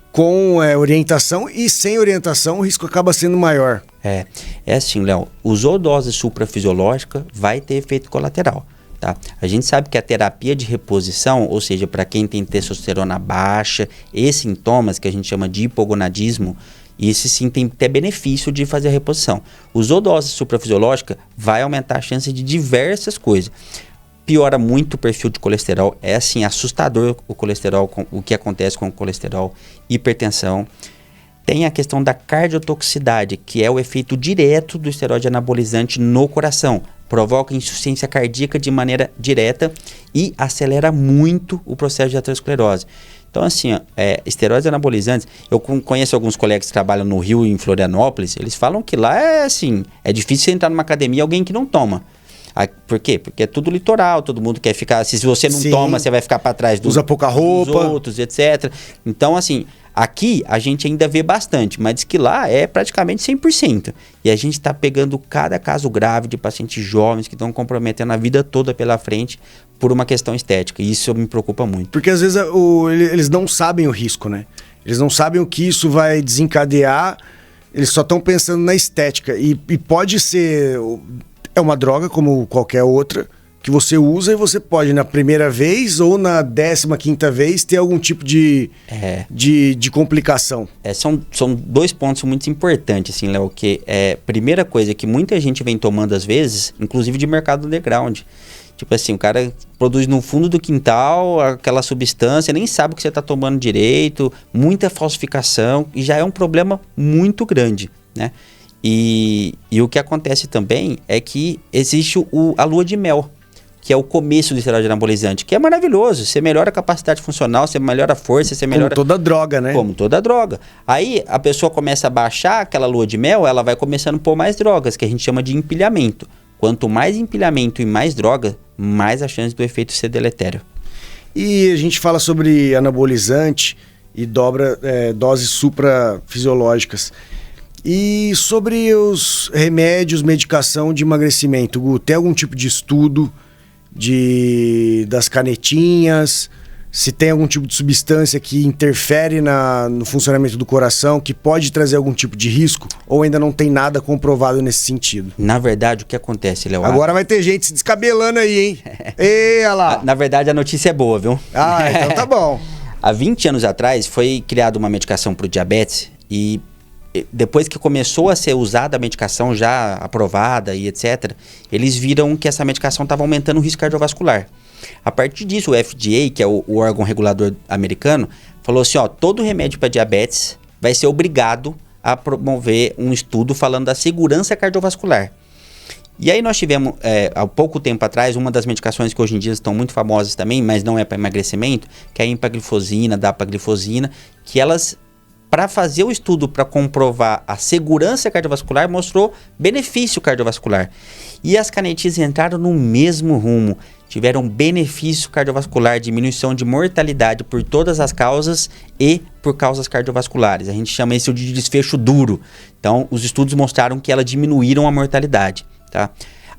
orientação e sem orientação, o risco acaba sendo maior. É assim, Léo, usou dose suprafisiológica, vai ter efeito colateral, tá? A gente sabe que a terapia de reposição, ou seja, para quem tem testosterona baixa e sintomas que a gente chama de hipogonadismo, esse sim tem até benefício de fazer a reposição. Usou dose suprafisiológica, vai aumentar a chance de diversas coisas. Piora muito o perfil de colesterol, é assim, assustador o colesterol, o que acontece com o colesterol, hipertensão. Tem a questão da cardiotoxicidade, que é o efeito direto do esteroide anabolizante no coração. Provoca insuficiência cardíaca de maneira direta e acelera muito o processo de aterosclerose. Então, assim, esteroides anabolizantes, eu conheço alguns colegas que trabalham no Rio e em Florianópolis, eles falam que lá é difícil você entrar numa academia alguém que não toma. Por quê? Porque é tudo litoral, todo mundo quer ficar... Se você não toma, você vai ficar para trás usa pouca roupa, dos outros, etc. Então, assim, aqui a gente ainda vê bastante, mas diz que lá é praticamente 100%. E a gente está pegando cada caso grave de pacientes jovens que estão comprometendo a vida toda pela frente por uma questão estética. E isso me preocupa muito. Porque às vezes eles não sabem o risco, né? Eles não sabem o que isso vai desencadear, eles só estão pensando na estética. E pode ser... É uma droga como qualquer outra que você usa e você pode na primeira vez ou na 15ª vez ter algum tipo de complicação. São dois pontos muito importantes, assim, Léo, que primeira coisa que muita gente vem tomando às vezes, inclusive de mercado underground. Tipo assim, o cara produz no fundo do quintal aquela substância, nem sabe o que você está tomando direito, muita falsificação e já é um problema muito grande, né? E o que acontece também é que existe a lua de mel, que é o começo do esteroide anabolizante, que é maravilhoso. Você melhora a capacidade funcional, você melhora a força, você melhora... Como toda droga, né? Como toda droga. Aí a pessoa começa a baixar aquela lua de mel, ela vai começando a pôr mais drogas, que a gente chama de empilhamento. Quanto mais empilhamento e mais droga, mais a chance do efeito ser deletério. E a gente fala sobre anabolizante e doses suprafisiológicas. E sobre os remédios, medicação de emagrecimento, Gu, tem algum tipo de estudo das canetinhas? Se tem algum tipo de substância que interfere no funcionamento do coração, que pode trazer algum tipo de risco? Ou ainda não tem nada comprovado nesse sentido? Na verdade, o que acontece, Léo? Agora vai ter gente se descabelando aí, hein? Ei, olha lá. Na verdade, a notícia é boa, viu? Então tá bom. Há 20 anos atrás, foi criada uma medicação para o diabetes e depois que começou a ser usada a medicação já aprovada e etc., eles viram que essa medicação estava aumentando o risco cardiovascular. A partir disso, o FDA, que é o órgão regulador americano, falou assim, todo remédio para diabetes vai ser obrigado a promover um estudo falando da segurança cardiovascular. E aí nós tivemos, há pouco tempo atrás, uma das medicações que hoje em dia estão muito famosas também, mas não é para emagrecimento, que é a empaglifosina, dapaglifosina, que elas... Para fazer o estudo para comprovar a segurança cardiovascular, mostrou benefício cardiovascular. E as canetinhas entraram no mesmo rumo. Tiveram benefício cardiovascular, diminuição de mortalidade por todas as causas e por causas cardiovasculares. A gente chama isso de desfecho duro. Então, os estudos mostraram que elas diminuíram a mortalidade, tá?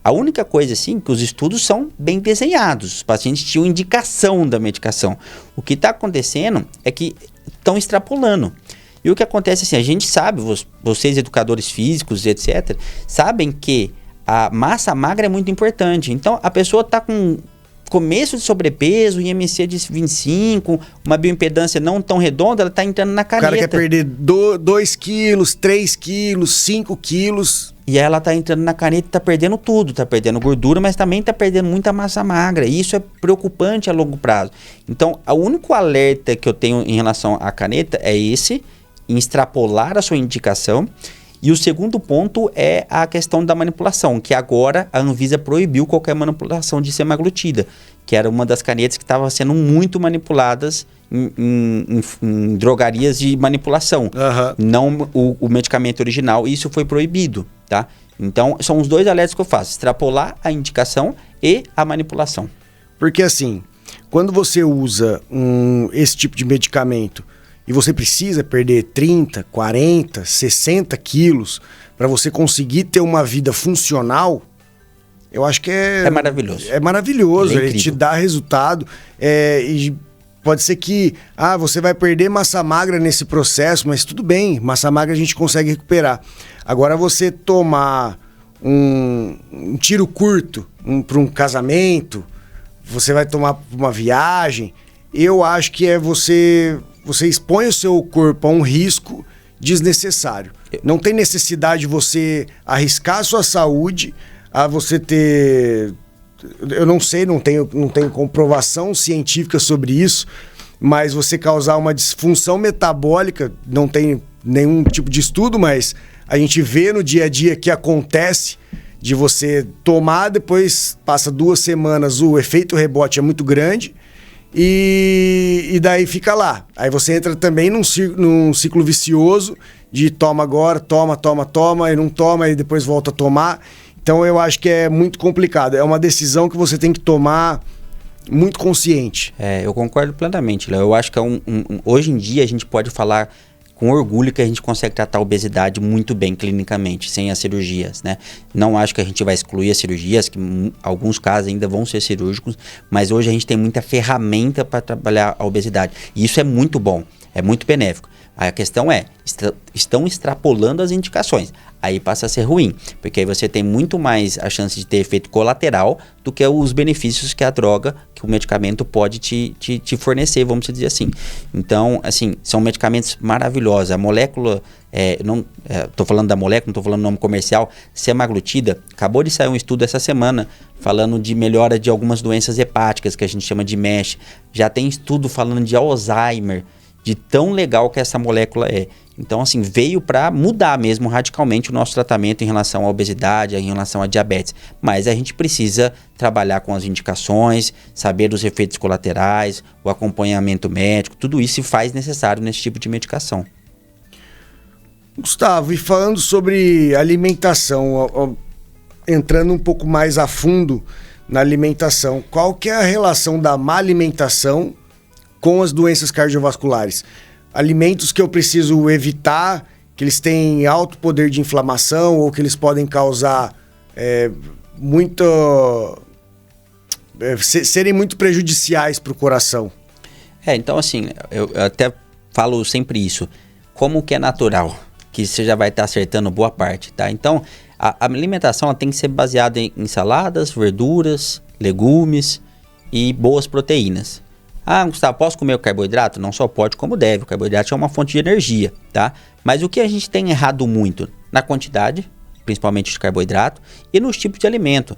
A única coisa, assim, que os estudos são bem desenhados. Os pacientes tinham indicação da medicação. O que está acontecendo é que estão extrapolando. E o que acontece assim, a gente sabe, vocês educadores físicos, etc., sabem que a massa magra é muito importante. Então, a pessoa está com começo de sobrepeso, IMC de 25, uma bioimpedância não tão redonda, ela está entrando na caneta. O cara quer perder 2 quilos, 3 quilos, 5 quilos. E ela está entrando na caneta e está perdendo tudo. Está perdendo gordura, mas também está perdendo muita massa magra. E isso é preocupante a longo prazo. Então, o único alerta que eu tenho em relação à caneta é esse, em extrapolar a sua indicação. E o segundo ponto é a questão da manipulação, que agora a Anvisa proibiu qualquer manipulação de semaglutida, que era uma das canetas que estava sendo muito manipuladas em drogarias de manipulação, não o medicamento original, e isso foi proibido, tá? Então, são os dois alertas que eu faço, extrapolar a indicação e a manipulação. Porque assim, quando você usa esse tipo de medicamento, e você precisa perder 30, 40, 60 quilos para você conseguir ter uma vida funcional, eu acho que é maravilhoso. É maravilhoso, ele te dá resultado. E pode ser que você vai perder massa magra nesse processo, mas tudo bem, massa magra a gente consegue recuperar. Agora você tomar um tiro curto para um casamento, você vai tomar uma viagem, eu acho que você expõe o seu corpo a um risco desnecessário. Não tem necessidade de você arriscar a sua saúde, a você ter... Eu não sei, não tenho comprovação científica sobre isso, mas você causar uma disfunção metabólica, não tem nenhum tipo de estudo, mas a gente vê no dia a dia que acontece de você tomar, depois passa 2 semanas, o efeito rebote é muito grande, e daí fica lá. Aí você entra também num ciclo vicioso de toma agora, toma, e não toma, e depois volta a tomar. Então eu acho que é muito complicado. É uma decisão que você tem que tomar muito consciente. Eu concordo plenamente, Léo. Eu acho que hoje em dia a gente pode falar com orgulho que a gente consegue tratar a obesidade muito bem clinicamente, sem as cirurgias, né? Não acho que a gente vai excluir as cirurgias, que alguns casos ainda vão ser cirúrgicos, mas hoje a gente tem muita ferramenta para trabalhar a obesidade. E isso é muito bom, é muito benéfico. A questão é, estão extrapolando as indicações. Aí passa a ser ruim, porque aí você tem muito mais a chance de ter efeito colateral do que os benefícios que a droga, que o medicamento pode te fornecer, vamos dizer assim. Então, assim, são medicamentos maravilhosos. A molécula, estou falando da molécula, não estou falando do nome comercial, semaglutida, acabou de sair um estudo essa semana falando de melhora de algumas doenças hepáticas, que a gente chama de MASH. Já tem estudo falando de Alzheimer, de tão legal que essa molécula é. Então, assim, veio para mudar mesmo radicalmente o nosso tratamento em relação à obesidade, em relação à diabetes. Mas a gente precisa trabalhar com as indicações, saber dos efeitos colaterais, o acompanhamento médico, tudo isso se faz necessário nesse tipo de medicação. Gustavo, e falando sobre alimentação, entrando um pouco mais a fundo na alimentação, qual que é a relação da má alimentação com as doenças cardiovasculares? Alimentos que eu preciso evitar, que eles têm alto poder de inflamação ou que eles podem causar serem muito prejudiciais para o coração. Então assim, eu até falo sempre isso, como que é natural, que você já vai estar acertando boa parte, tá? Então, a alimentação ela tem que ser baseada em saladas, verduras, legumes e boas proteínas. Gustavo, posso comer o carboidrato? Não só pode, como deve. O carboidrato é uma fonte de energia, tá? Mas o que a gente tem errado muito? Na quantidade, principalmente de carboidrato, e nos tipos de alimento.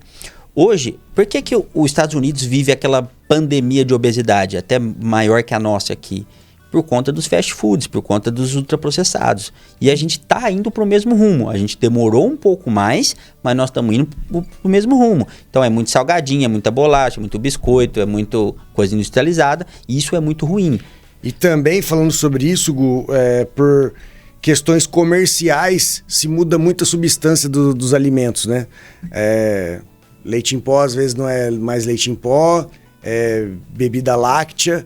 Hoje, por que os Estados Unidos vive aquela pandemia de obesidade, até maior que a nossa aqui? Por conta dos fast foods, por conta dos ultraprocessados. E a gente está indo para o mesmo rumo. A gente demorou um pouco mais, mas nós estamos indo para o mesmo rumo. Então é muito salgadinho, é muita bolacha, é muito biscoito, é muito coisa industrializada. E isso é muito ruim. E também, falando sobre isso, Gu, por questões comerciais, se muda muito a substância dos alimentos, né? Leite em pó, às vezes, não é mais leite em pó, bebida láctea.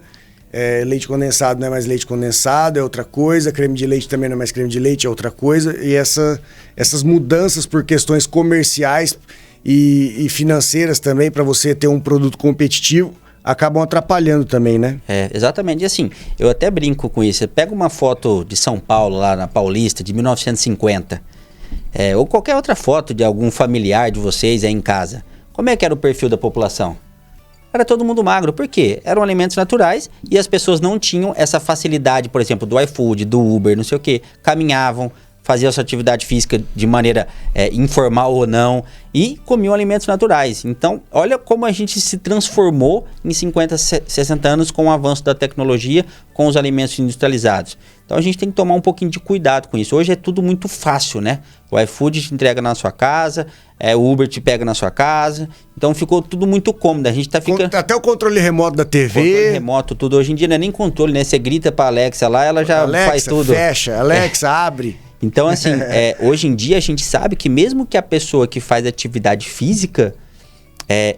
Leite condensado não é mais leite condensado, é outra coisa. Creme de leite também não é mais creme de leite, é outra coisa. E essas mudanças por questões comerciais, e financeiras também para você ter um produto competitivo, acabam atrapalhando também, né? Exatamente. E assim, eu até brinco com isso. Você pega uma foto de São Paulo, lá na Paulista, de 1950, ou qualquer outra foto de algum familiar de vocês aí em casa. Como é que era o perfil da população? Era todo mundo magro. Por quê? Eram alimentos naturais e as pessoas não tinham essa facilidade, por exemplo, do iFood, do Uber, não sei o quê. Caminhavam, faziam sua atividade física de maneira informal ou não e comiam alimentos naturais. Então, olha como a gente se transformou em 50, 60 anos com o avanço da tecnologia, com os alimentos industrializados. Então, a gente tem que tomar um pouquinho de cuidado com isso. Hoje é tudo muito fácil, né? O iFood te entrega na sua casa, o Uber te pega na sua casa. Então, ficou tudo muito cômodo. A gente Até o controle remoto da TV. Controle remoto, tudo. Hoje em dia não é nem controle, né? Você grita pra Alexa lá, ela já faz tudo. Fecha, Alexa, abre. Então, assim, hoje em dia a gente sabe que mesmo que a pessoa que faz atividade física,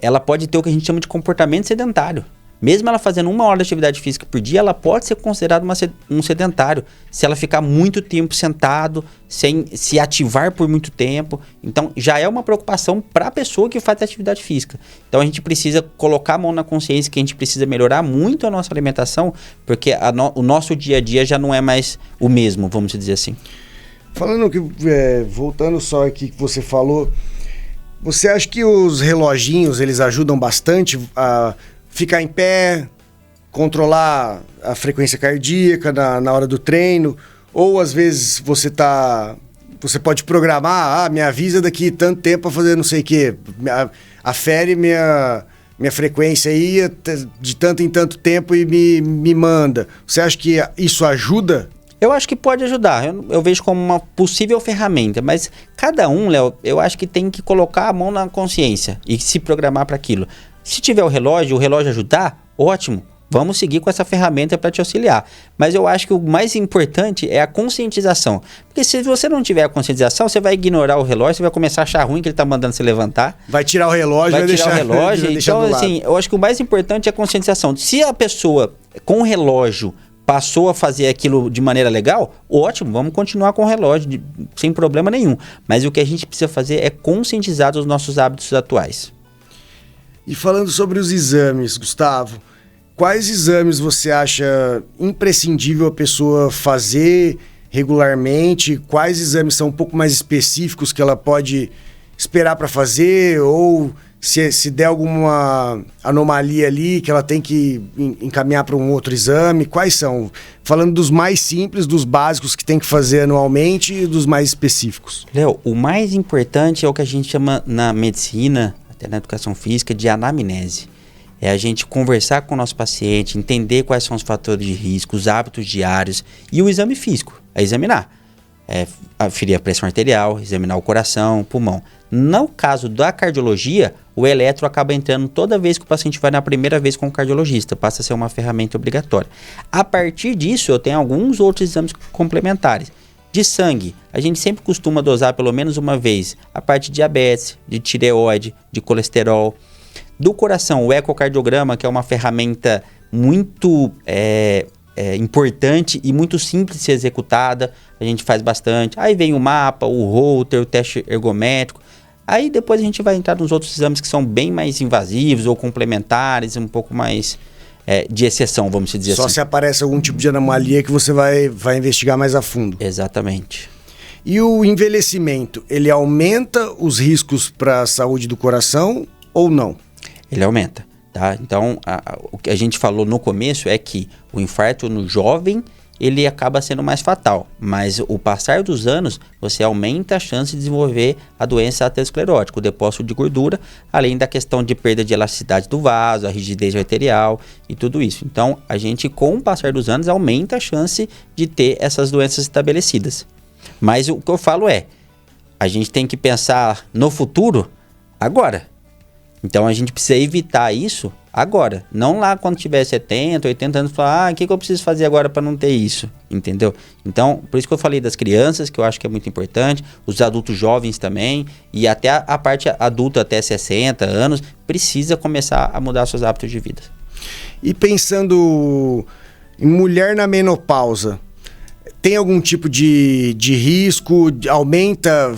ela pode ter o que a gente chama de comportamento sedentário. Mesmo ela fazendo 1 hora de atividade física por dia, ela pode ser considerada um sedentário. Se ela ficar muito tempo sentado, sem se ativar por muito tempo. Então, já é uma preocupação para a pessoa que faz atividade física. Então, a gente precisa colocar a mão na consciência que a gente precisa melhorar muito a nossa alimentação, porque o nosso dia a dia já não é mais o mesmo, vamos dizer assim. Falando que, voltando só aqui que você falou, você acha que os reloginhos, eles ajudam bastante a ficar em pé, controlar a frequência cardíaca na hora do treino? Ou às vezes você pode programar, me avisa daqui tanto tempo a fazer não sei o quê, afere minha frequência aí de tanto em tanto tempo e me manda. Você acha que isso ajuda? Eu acho que pode ajudar, eu vejo como uma possível ferramenta, mas cada um, Léo, eu acho que tem que colocar a mão na consciência e se programar para aquilo. Se tiver o relógio ajudar, ótimo, vamos seguir com essa ferramenta para te auxiliar. Mas eu acho que o mais importante é a conscientização, porque se você não tiver a conscientização, você vai ignorar o relógio, você vai começar a achar ruim que ele está mandando você levantar. Vai tirar o relógio, vai tirar o relógio. Então, assim, eu acho que o mais importante é a conscientização. Se a pessoa com o relógio passou a fazer aquilo de maneira legal, ótimo, vamos continuar com o relógio, sem problema nenhum. Mas o que a gente precisa fazer é conscientizar os nossos hábitos atuais. E falando sobre os exames, Gustavo, quais exames você acha imprescindível a pessoa fazer regularmente? Quais exames são um pouco mais específicos que ela pode esperar para fazer? Ou se der alguma anomalia ali que ela tem que encaminhar para um outro exame, quais são? Falando dos mais simples, dos básicos que tem que fazer anualmente e dos mais específicos. Léo, o mais importante é o que a gente chama na medicina, até na educação física, de anamnese. É a gente conversar com o nosso paciente, entender quais são os fatores de risco, os hábitos diários e o exame físico, é examinar. Aferir a pressão arterial, examinar o coração, o pulmão. No caso da cardiologia, o eletro acaba entrando toda vez que o paciente vai na primeira vez com o cardiologista, passa a ser uma ferramenta obrigatória. A partir disso, eu tenho alguns outros exames complementares. De sangue, a gente sempre costuma dosar pelo menos uma vez a parte de diabetes, de tireoide, de colesterol. Do coração, o ecocardiograma, que é uma ferramenta muito importante e muito simples de ser executada, a gente faz bastante. Aí vem o mapa, o Holter, o teste ergométrico. Aí depois a gente vai entrar nos outros exames que são bem mais invasivos ou complementares, um pouco mais de exceção, vamos dizer assim. Só se aparece algum tipo de anomalia que você vai investigar mais a fundo. Exatamente. E o envelhecimento, ele aumenta os riscos para a saúde do coração ou não? Ele aumenta, tá? Então, o que a gente falou no começo é que o infarto no jovem, ele acaba sendo mais fatal, mas o passar dos anos, você aumenta a chance de desenvolver a doença aterosclerótica, o depósito de gordura, além da questão de perda de elasticidade do vaso, a rigidez arterial e tudo isso. Então, a gente, com o passar dos anos, aumenta a chance de ter essas doenças estabelecidas. Mas o que eu falo a gente tem que pensar no futuro agora. Então, a gente precisa evitar isso agora, não lá quando tiver 70, 80 anos, falar, o que eu preciso fazer agora para não ter isso, entendeu? Então, por isso que eu falei das crianças, que eu acho que é muito importante, os adultos jovens também, e até a parte adulta até 60 anos, precisa começar a mudar seus hábitos de vida. E pensando em mulher na menopausa, tem algum tipo de risco? Aumenta,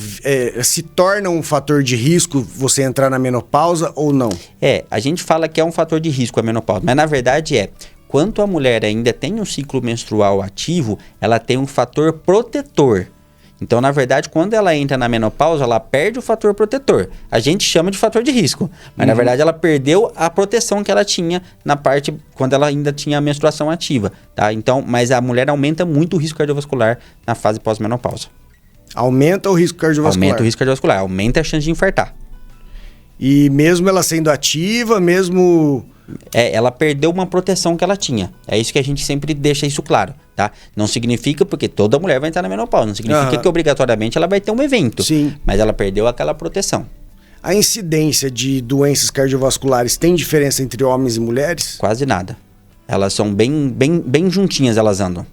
se torna um fator de risco você entrar na menopausa ou não? A gente fala que é um fator de risco a menopausa, mas na verdade quanto a mulher ainda tem um ciclo menstrual ativo, ela tem um fator protetor. Então, na verdade, quando ela entra na menopausa, ela perde o fator protetor. A gente chama de fator de risco, mas na verdade ela perdeu a proteção que ela tinha na parte quando ela ainda tinha a menstruação ativa, tá? Então, mas a mulher aumenta muito o risco cardiovascular na fase pós-menopausa. Aumenta o risco cardiovascular? Aumenta o risco cardiovascular, aumenta a chance de infartar. E mesmo ela sendo ativa, mesmo... ela perdeu uma proteção que ela tinha. É isso que a gente sempre deixa isso claro, tá? Não significa porque toda mulher vai entrar na menopausa. Não significa que obrigatoriamente ela vai ter um evento. Sim. Mas ela perdeu aquela proteção. A incidência de doenças cardiovasculares tem diferença entre homens e mulheres? Quase nada. Elas são bem juntinhas, elas andam.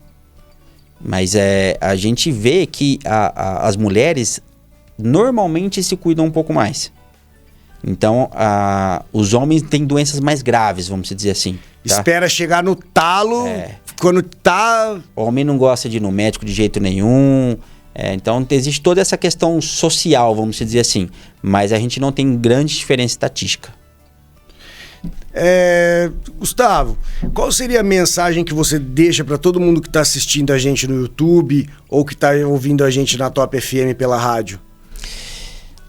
Mas a gente vê que as mulheres normalmente se cuidam um pouco mais. Então, os homens têm doenças mais graves, vamos dizer assim. Tá? Espera chegar no talo, quando tá... O homem não gosta de ir no médico de jeito nenhum. Então, existe toda essa questão social, vamos dizer assim. Mas a gente não tem grande diferença estatística. Gustavo, qual seria a mensagem que você deixa para todo mundo que está assistindo a gente no YouTube ou que está ouvindo a gente na Top FM pela rádio?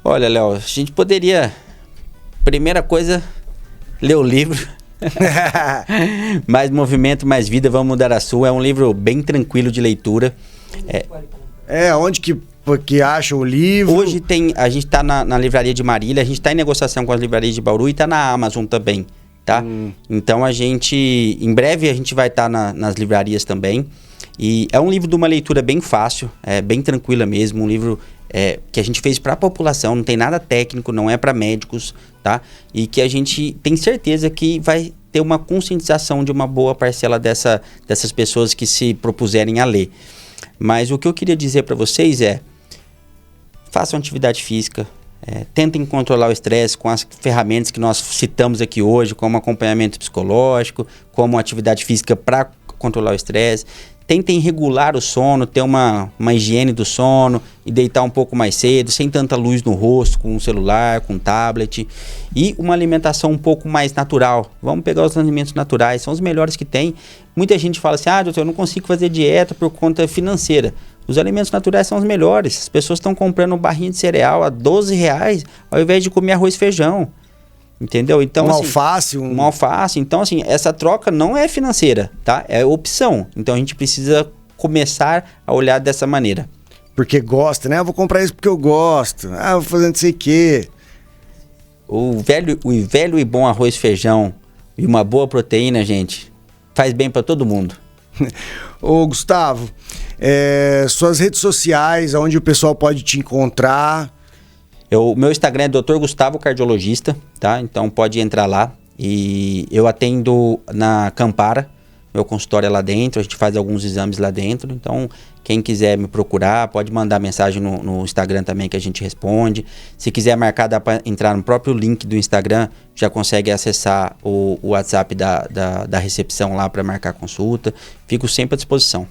Olha, Léo, a gente poderia... Primeira coisa, ler o livro. Mais movimento, mais vida, vamos mudar a sua. É um livro bem tranquilo de leitura. Onde que acha o livro? Hoje a gente está na livraria de Marília, a gente está em negociação com as livrarias de Bauru e está na Amazon também, tá? Então em breve a gente vai estar nas livrarias também. E é um livro de uma leitura bem fácil, bem tranquila mesmo, um livro que a gente fez para a população, não tem nada técnico, não é para médicos, tá? E que a gente tem certeza que vai ter uma conscientização de uma boa parcela dessas pessoas que se propuserem a ler. Mas o que eu queria dizer para vocês façam atividade física, tentem controlar o estresse com as ferramentas que nós citamos aqui hoje, como acompanhamento psicológico, como atividade física para controlar o estresse. Tentem regular o sono, ter uma higiene do sono e deitar um pouco mais cedo, sem tanta luz no rosto, com o celular, com o tablet. E uma alimentação um pouco mais natural. Vamos pegar os alimentos naturais, são os melhores que tem. Muita gente fala assim, doutor, eu não consigo fazer dieta por conta financeira. Os alimentos naturais são os melhores. As pessoas estão comprando barrinha de cereal a R$12 ao invés de comer arroz e feijão. Entendeu? Então, alface. Um alface. Então, assim, essa troca não é financeira, tá? É opção. Então, a gente precisa começar a olhar dessa maneira. Porque gosta, né? Eu vou comprar isso porque eu gosto. Vou fazer não sei o quê. O velho e bom arroz e feijão e uma boa proteína, gente, faz bem para todo mundo. Ô, Gustavo, suas redes sociais, onde o pessoal pode te encontrar... O meu Instagram é Dr. Gustavo Cardiologista, tá? Então pode entrar lá. E eu atendo na Campara, meu consultório é lá dentro, a gente faz alguns exames lá dentro. Então, quem quiser me procurar, pode mandar mensagem no Instagram também que a gente responde. Se quiser marcar, dá para entrar no próprio link do Instagram, já consegue acessar o WhatsApp da recepção lá para marcar consulta. Fico sempre à disposição.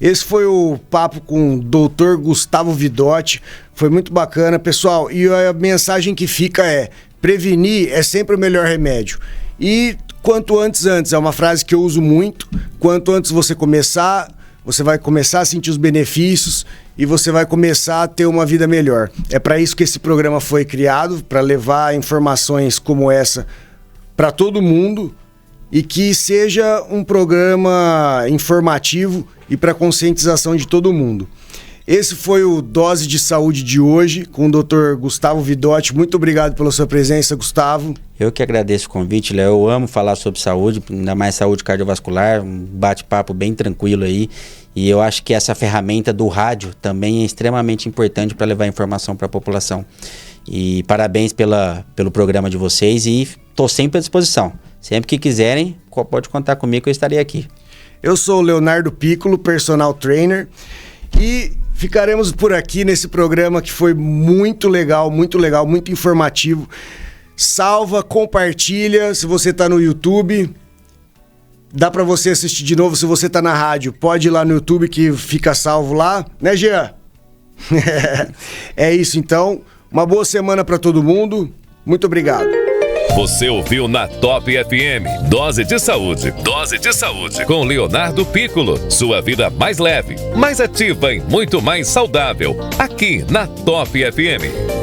Esse foi o papo com o Dr. Gustavo Vidotti, foi muito bacana, pessoal, e a mensagem que fica prevenir é sempre o melhor remédio. E quanto antes, é uma frase que eu uso muito, quanto antes você vai começar a sentir os benefícios e você vai começar a ter uma vida melhor. É para isso que esse programa foi criado, para levar informações como essa para todo mundo, e que seja um programa informativo e para conscientização de todo mundo. Esse foi o Dose de Saúde de hoje com o Dr. Gustavo Vidotti. Muito obrigado pela sua presença, Gustavo. Eu que agradeço o convite, Léo. Eu amo falar sobre saúde, ainda mais saúde cardiovascular, um bate-papo bem tranquilo aí. E eu acho que essa ferramenta do rádio também é extremamente importante para levar informação para a população. E parabéns pelo programa de vocês e estou sempre à disposição. Sempre que quiserem, pode contar comigo que eu estarei aqui. Eu sou o Leonardo Piccolo, personal trainer, e ficaremos por aqui nesse programa que foi muito legal, muito informativo. Salva, compartilha, se você está no YouTube, Dá para você assistir de novo se você tá na rádio. Pode ir lá no YouTube que fica salvo lá, né, Jean? É isso então. Uma boa semana para todo mundo. Muito obrigado. Você ouviu na Top FM, Dose de Saúde. Dose de Saúde com Leonardo Piccolo. Sua vida mais leve, mais ativa e muito mais saudável. Aqui na Top FM.